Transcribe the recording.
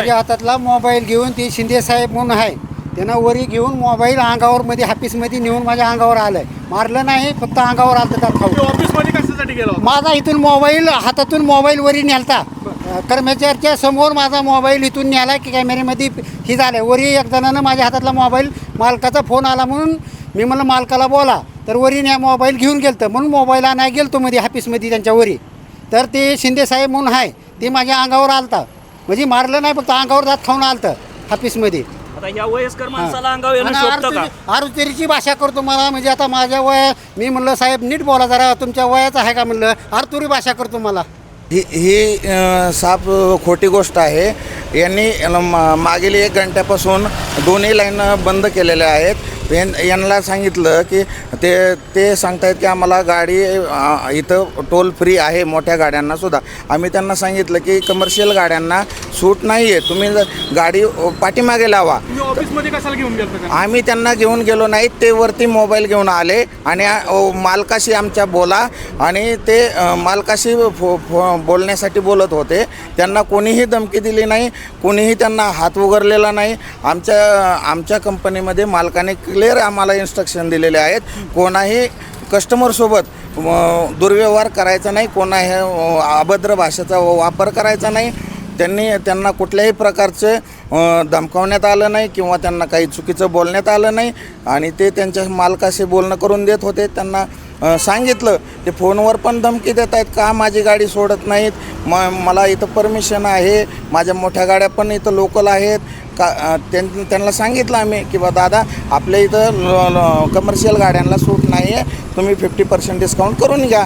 माझ्या हातातला मोबाईल घेऊन ती शिंदे साहेब म्हणून आहे त्यानं वरी घेऊन मोबाईल अंगावर मध्ये ऑफिसमध्ये नेऊन माझ्या अंगावर आलंय. मारलं नाही, फक्त अंगावर आलं तर खाऊ. ऑफिसमध्ये कशासाठी गेला होता? माझा इथून मोबाईल हातातून मोबाईल वरी न्यालता. कर्मचाऱ्याच्या समोर माझा मोबाईल इथून न्याला की कॅमेऱ्यामध्ये ही झालं. वरी एक जणानं माझ्या हातातला मोबाईल मालकाचा फोन आला म्हणून मी म्हणलं मालकाला बोला, तर वरी न्या मोबाईल घेऊन गेलतं म्हणून मोबाईल आणाय गेलतो मध्ये ऑफिसमध्ये त्यांच्या वरी. तर ते शिंदे साहेब म्हणून आहे ते माझ्या अंगावर आलता, म्हणजे मारलं नाही, फक्त अंगावर जात खाऊन आलतं ऑफिसमध्ये. आता या वयस्कर माणसाला अंगावर येणं शोभतं का? आरुतेरीची भाषा करतो मला, म्हणजे आता माझ्या मी म्हणलं साहेब नीट बोला जरा, तुमच्या वयाचं आहे का म्हणलं, आरतुरी भाषा करतो मला. ही साफ खोटी गोष्ट आहे. यांनी मागील 1 घंट्यापासून दोन्ही लाईन बंद केलेल्या आहेत. यांना सांगितलं की ते सांगतायत की आम्हाला गाडी इथं टोल फ्री आहे मोठ्या गाड्यांनासुद्धा. आम्ही त्यांना सांगितलं की कमर्शियल गाड्यांना सूट नाही आहे, तुम्ही गाडी पाठीमागे लावा. तुम्ही ऑफिसमध्ये कशाला घेऊन गेला? आम्ही त्यांना घेऊन गेलो नाहीत, ते वरती मोबाईल घेऊन आले आणि मालकाशी आमच्या बोला आणि ते मालकाशी बोलण्यासाठी बोलत होते. त्यांना कोणीही धमकी दिली नाही, कोणीही त्यांना हात उगारलेला नाही. आमच्या कंपनीमध्ये मालकाने क्लिअर आम्हाला इन्स्ट्रक्शन दिलेले आहेत, कोणाही कस्टमरसोबत दुर्व्यवहार करायचा नाही, कोणाही अभद्र भाषेचा वापर करायचा नाही. त्यांना कुठल्याही प्रकारचे धमकावण्यात आलं नाही किंवा त्यांना काही चुकीचं बोलण्यात आलं नाही आणि ते त्यांच्या मालकाशी बोलणं करून देत होते. त्यांना सांगितलं, ते फोनवर पण धमकी देत आहेत का माझी गाडी सोडत नाहीत, मला इथं परमिशन आहे, माझ्या मोठ्या गाड्या पण इथं लोकल आहेत का. त्यांना सांगितलं आम्ही की बा दादा आपल्या इथं कमर्शियल गाड्यांना सूट नाही आहे, तुम्ही 50% डिस्काउंट करून घ्या.